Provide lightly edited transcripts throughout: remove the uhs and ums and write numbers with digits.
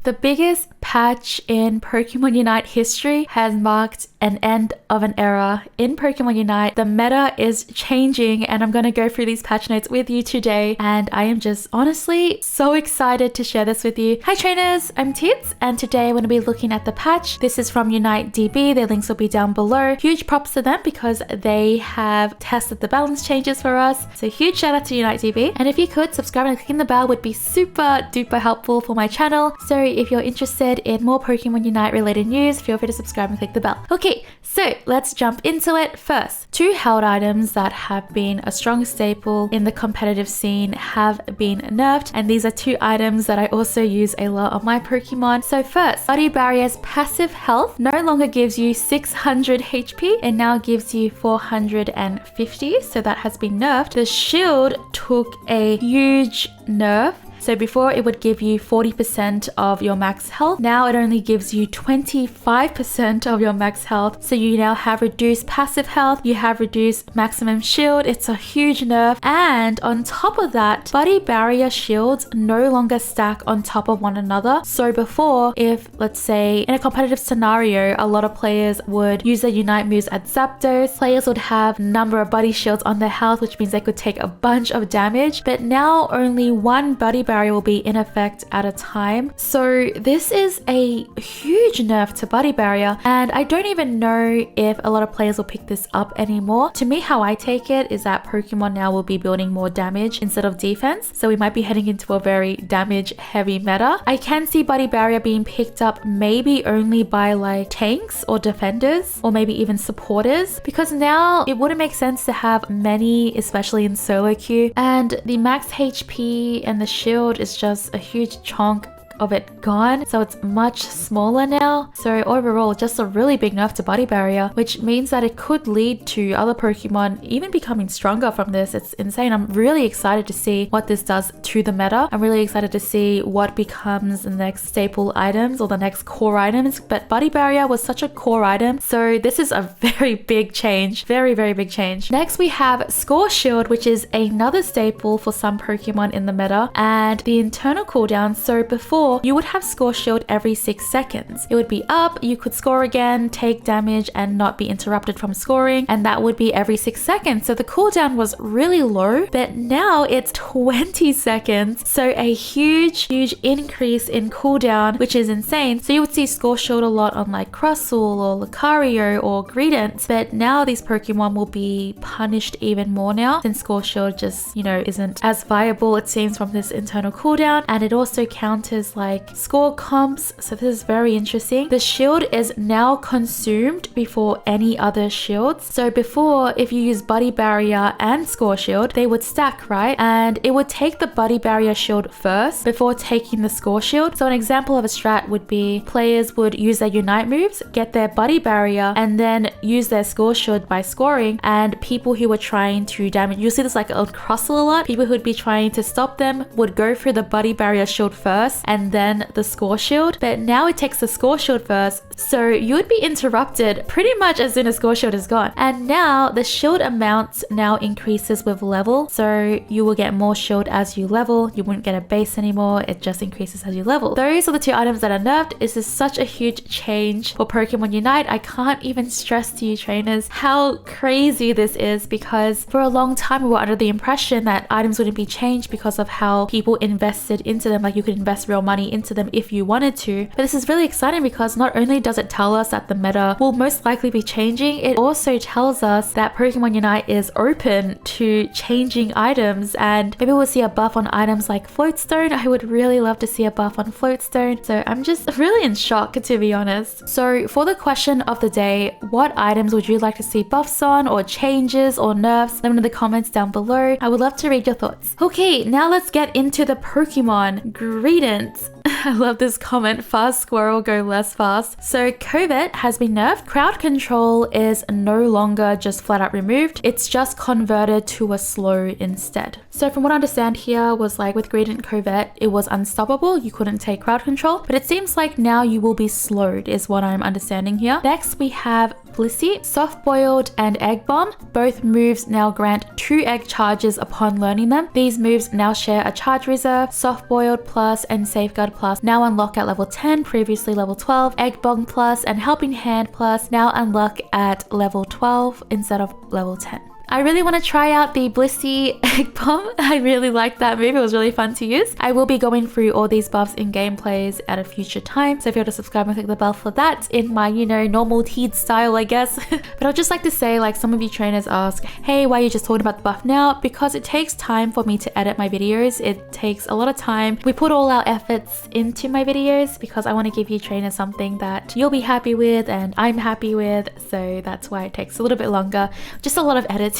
The biggest patch in Pokemon Unite history has marked an end of an era. In Pokemon Unite, the meta is changing, and I'm going to go through these patch notes with you today, and I am just honestly so excited to share this with you. Hi trainers, I'm Tits, and today I'm going to be looking at the patch. This is from Unite DB, their links will be down below. Huge props to them because they have tested the balance changes for us, so huge shout out to Unite DB. And if you could, subscribe and clicking the bell would be super duper helpful for my channel. So if you're interested in more Pokemon Unite related news, feel free to subscribe and click the bell. Okay, so let's jump into it. First, two held items that have been a strong staple in the competitive scene have been nerfed, and these are two items that I also use a lot on my Pokemon. So first, Body Barrier's passive health no longer gives you 600 HP, it now gives you 450, so that has been nerfed. The shield took a huge nerf. So before it would give you 40% of your max health, now it only gives you 25% of your max health. So you now have reduced passive health, you have reduced maximum shield. It's a huge nerf. And on top of that, Body Barrier shields no longer stack on top of one another. So before, if let's say in a competitive scenario, a lot of players would use their Unite moves at Zapdos, players would have a number of body shields on their health, which means they could take a bunch of damage. But now only one Body Barrier will be in effect at a time. So this is a huge nerf to Body Barrier, and I don't even know if a lot of players will pick this up anymore. To me, how I take it is that Pokemon now will be building more damage instead of defense, so we might be heading into a very damage heavy meta. I can see Body Barrier being picked up maybe only by like tanks or defenders, or maybe even supporters, because now it wouldn't make sense to have many, especially in solo queue, and the max HP and the shield is just a huge chunk of it gone, so it's much smaller now. So overall, just a really big nerf to Body Barrier, which means that it could lead to other Pokemon even becoming stronger from this. It's insane. I'm really excited to see what this does to the meta. I'm really excited to see what becomes the next staple items or the next core items, but Body Barrier was such a core item, so this is a very big change. Very big change. Next we have Score Shield, which is another staple for some Pokemon in the meta, and the internal cooldown. So before, you would have Score Shield every 6 seconds. It would be up, you could score again, take damage and not be interrupted from scoring, and that would be every 6 seconds. So the cooldown was really low, but now it's 20 seconds. So a huge increase in cooldown, which is insane. So you would see Score Shield a lot on like Crustle or Lucario or Greedent, but now these Pokemon will be punished even more now, since Score Shield just, isn't as viable, it seems, from this internal cooldown. And it also counters like score comps, so this is very interesting. The shield is now consumed before any other shields. So before, if you use Body Barrier and Score Shield, they would stack, right? And it would take the Body Barrier shield first before taking the Score Shield. So an example of a strat would be players would use their Unite moves, get their Body Barrier, and then use their Score Shield by scoring, and people who were trying to damage, you'll see this like on Crustle a lot, people who would be trying to stop them would go through the Body Barrier shield first and then the Score Shield. But now it takes the Score Shield first, so you would be interrupted pretty much as soon as Score Shield is gone. And now the shield amount now increases with level, so you will get more shield as you level. You wouldn't get a base anymore, it just increases as you level. Those are the two items that are nerfed. This is such a huge change for Pokemon Unite. I can't even stress to you trainers how crazy this is, because for a long time we were under the impression that items wouldn't be changed because of how people invested into them. Like you could invest real money into them if you wanted to. But this is really exciting because not only does it tell us that the meta will most likely be changing, it also tells us that Pokemon Unite is open to changing items, and maybe we'll see a buff on items like Floatstone. I would really love to see a buff on Floatstone. So I'm just really in shock, to be honest. So for the question of the day, what items would you like to see buffs on, or changes, or nerfs? Let me know in the comments down below. I would love to read your thoughts. Okay, now let's get into the Pokemon. Greedent. I love this comment, fast squirrel go less fast. So Covert has been nerfed. Crowd control is no longer just flat out removed, it's just converted to a slow instead. So from what I understand here was like with Greedent Covert, it was unstoppable, you couldn't take crowd control, but it seems like now you will be slowed is what I'm understanding here. Next we have Blissey, Soft Boiled, and Egg Bomb. Both moves now grant 2 egg charges upon learning them. These moves now share a charge reserve. Soft Boiled Plus and Safeguard Plus now unlock at level 10, previously level 12. Egg Bomb Plus and Helping Hand Plus now unlock at level 12 instead of level 10. I really want to try out the Blissey Egg Bomb. I really liked that move. It was really fun to use. I will be going through all these buffs in gameplays at a future time. So if you want to subscribe and click the bell for that in my, normal Teed style, I guess. But I'd just like to say, like, some of you trainers ask, hey, why are you just talking about the buff now? Because it takes time for me to edit my videos. It takes a lot of time. We put all our efforts into my videos because I want to give you trainers something that you'll be happy with and I'm happy with. So that's why it takes a little bit longer. Just a lot of editing.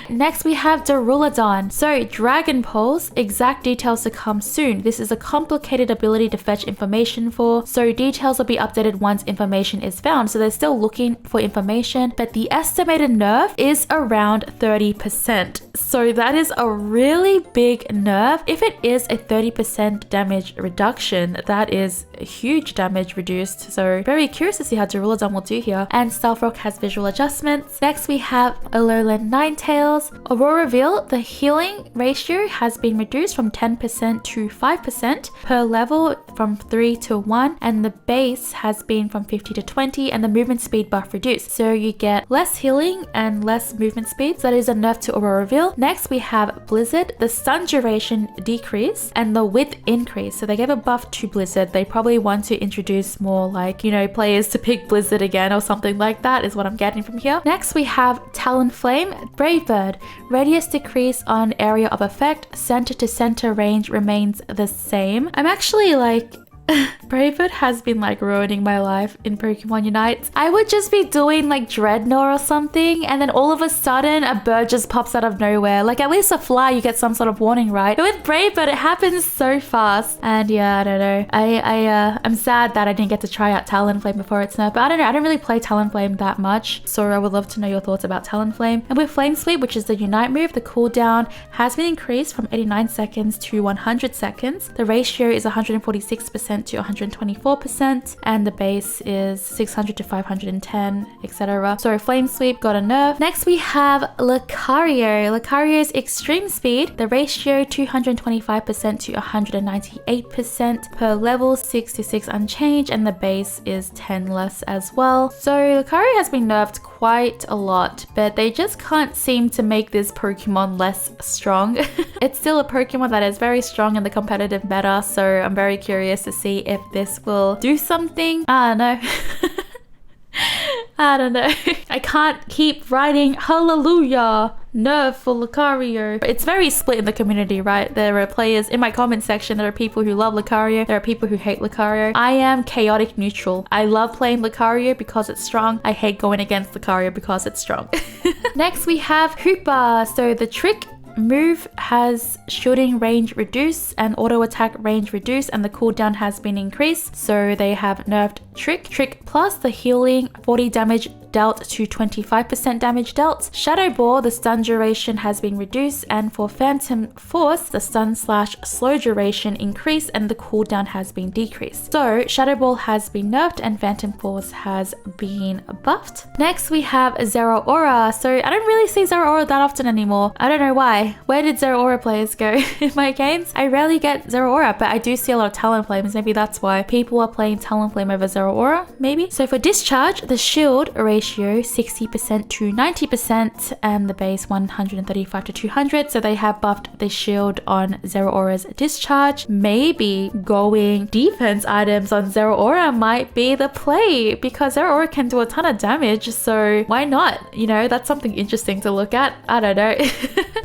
Next we have Duraludon. So Dragon Pulse, exact details to come soon. This is a complicated ability to fetch information for, so details will be updated once information is found. So they're still looking for information, but the estimated nerf is around 30%. So that is a really big nerf. If it is a 30% damage reduction, that is a huge damage reduced. So very curious to see how Duraludon will do here. And Stealth Rock has visual adjustments. Next we have Alolan Ninetales. Auroraville, the healing ratio has been reduced from 10% to 5% per level from 3 to 1, and the base has been from 50 to 20, and the movement speed buff reduced. So you get less healing and less movement speed. So that is a nerf to Auroraville. Next we have Blizzard. The stun duration decrease and the width increase. So they gave a buff to Blizzard. They probably want to introduce more like, players to pick Blizzard again or something like that is what I'm getting from here. Next we have Talonflame. Brave Bird. Radius decrease on area of effect. Center to center range remains the same. I'm actually like... Brave Bird has been like ruining my life in Pokemon Unite. I would just be doing like Dreadnought or something, and then all of a sudden a bird just pops out of nowhere. Like at least a fly you get some sort of warning, right? But with Brave Bird it happens so fast. And yeah, I don't know. I'm sad that I didn't get to try out Talonflame before it's nerfed. But I don't know. I don't really play Talonflame that much, so I would love to know your thoughts about Talonflame. And with Flame Sweep, which is the Unite move, the cooldown has been increased from 89 seconds to 100 seconds. The ratio is 146% to 124%, and the base is 600 to 510, etc. So Flame Sweep got a nerf. Next we have Lucario. Lucario's extreme speed, the ratio 225% to 198% per level, 6 to 6 unchanged, and the base is 10 less as well. So Lucario has been nerfed quite a lot, but they just can't seem to make this Pokemon less strong. It's still a Pokemon that is very strong in the competitive meta, so I'm very curious to see if this will do something. I don't know. I don't know. I can't keep writing hallelujah nerf for Lucario. It's very split in the community, right? There are players in my comment section. There are people who love Lucario. There are people who hate Lucario. I am chaotic neutral. I love playing Lucario because it's strong. I hate going against Lucario because it's strong. Next we have Hoopa. So the trick move has shooting range reduced and auto attack range reduced, and the cooldown has been increased. So they have nerfed Trick Plus, the healing 40 damage dealt to 25% damage dealt. Shadow Ball, the stun duration has been reduced, and for Phantom Force, the stun/slow duration increased and the cooldown has been decreased. So Shadow Ball has been nerfed and Phantom Force has been buffed. Next we have Zeraora. So I don't really see Zeraora that often anymore. I don't know why. Where did Zeraora players go in my games? I rarely get Zeraora, but I do see a lot of Talonflames. Maybe that's why people are playing Talonflame over Zeraora, maybe. So for Discharge, the shield ratio 60% to 90% and the base 135 to 200. So they have buffed the shield on Zeraora's Discharge. Maybe going defense items on Zeraora might be the play because Zeraora can do a ton of damage. So why not? That's something interesting to look at. I don't know.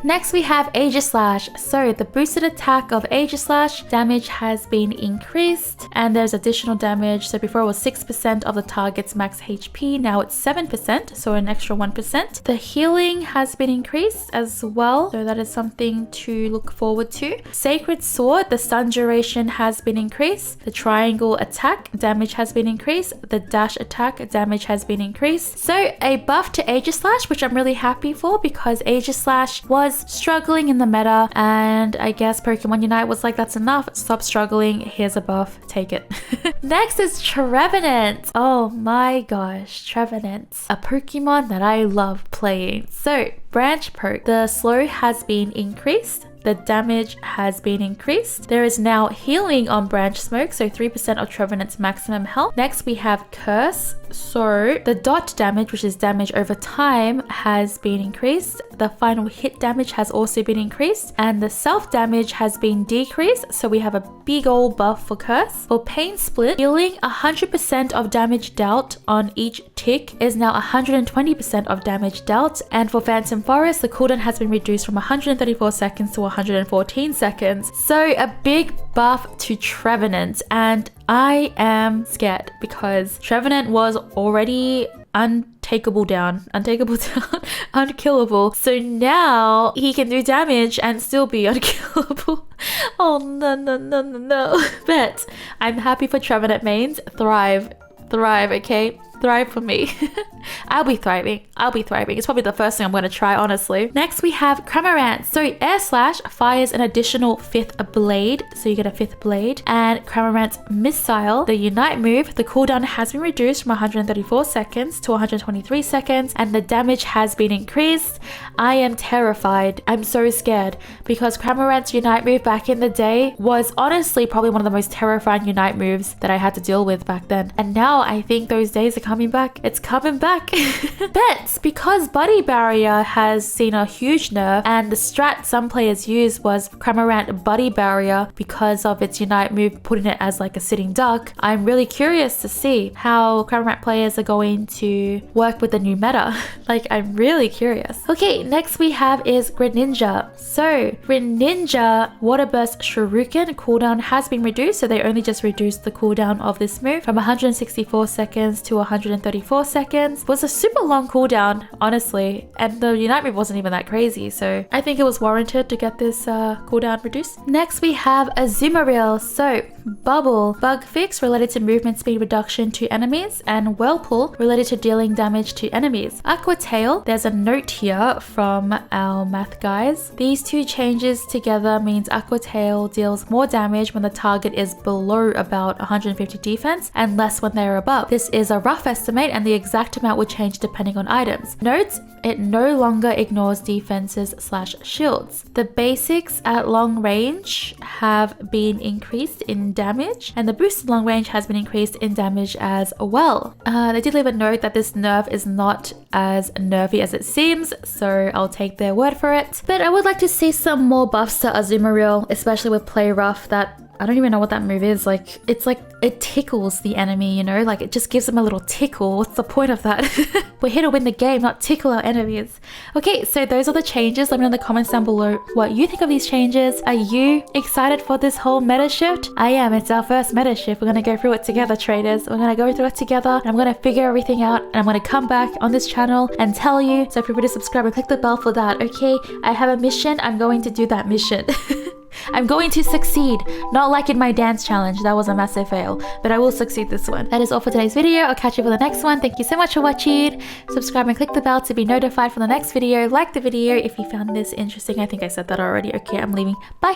Next we have Aegislash. So the boosted attack of Aegislash damage has been increased and there's additional damage. So before it was 6% of the target's max HP, now it's 7%, so an extra 1%. The healing has been increased as well, so that is something to look forward to. Sacred Sword, the stun duration has been increased. The triangle attack damage has been increased. The dash attack damage has been increased. So a buff to Aegislash, which I'm really happy for because Aegislash was struggling in the meta, and I guess Pokemon Unite was like, that's enough, stop struggling, here's a buff, take it. Next is Trevenant. Trevenant. Oh my gosh, Trevenant. A Pokemon that I love playing. So, Branch Poke. The slow has been increased. The damage has been increased. There is now healing on Branch Smoke, so 3% of Trevenant's maximum health. Next, we have Curse. So the dot damage, which is damage over time, has been increased. The final hit damage has also been increased, and the self damage has been decreased. So we have a big old buff for Curse. For Pain Split, healing 100% of damage dealt on each tick is now 120% of damage dealt. And for Phantom Forest, the cooldown has been reduced from 134 seconds to 114 seconds. So a big buff to Trevenant, and I am scared because Trevenant was already unkillable. So now he can do damage and still be unkillable. Oh no. But I'm happy for Trevenant mains. Thrive, okay? Thrive for me. I'll be thriving. It's probably the first thing I'm going to try, honestly. Next, we have Cramorant. So Air Slash fires an additional 5th blade. So you get a 5th blade. And Cramorant's Missile, the Unite move, the cooldown has been reduced from 134 seconds to 123 seconds. And the damage has been increased. I am terrified. I'm so scared because Cramorant's Unite move back in the day was honestly probably one of the most terrifying Unite moves that I had to deal with back then. And now I think those days are coming back. It's coming back. But because Buddy Barrier has seen a huge nerf, and the strat some players used was Cramorant Buddy Barrier because of its Unite move, putting it as like a sitting duck, I'm really curious to see how Cramorant players are going to work with the new meta. Like, I'm really curious. Okay, next we have is Greninja. So Greninja Water Burst Shuriken cooldown has been reduced, so they only just reduced the cooldown of this move from 164 seconds to 134 seconds. It was a super long cooldown, honestly, and the Unite move wasn't even that crazy, so I think it was warranted to get this cooldown reduced. Next we have Azumarill. So Bubble, bug fix related to movement speed reduction to enemies, and Whirlpool related to dealing damage to enemies. Aqua Tail, there's a note here from our math guys. These two changes together means Aqua Tail deals more damage when the target is below about 150 defense and less when they're above. This is a rough estimate and the exact amount will change depending on items. Note, it no longer ignores defenses / shields. The basics at long range have been increased in damage, and the boosted long range has been increased in damage as well. They did leave a note that this nerf is not as nerfy as it seems, so I'll take their word for it. But I would like to see some more buffs to Azumarill, especially with Play Rough. That I don't even know what that move is. Like, it's like it tickles the enemy, you know? Like, it just gives them a little tickle. What's the point of that? We're here to win the game, not tickle our enemies. Okay, so those are the changes. Let me know in the comments down below what you think of these changes. Are you excited for this whole meta shift? I am. It's our first meta shift. We're gonna go through it together, traders. We're gonna go through it together, and I'm gonna figure everything out, and I'm gonna come back on this channel and tell you. So feel free to subscribe and click the bell for that, okay? I have a mission. I'm going to do that mission. I'm going to succeed, not like in my dance challenge. That was a massive fail, but I will succeed this one. That is all for today's video. I'll catch you for the next one. Thank you so much for watching. Subscribe and click the bell to be notified for the next video. Like the video if you found this interesting. I think I said that already. Okay, I'm leaving. Bye.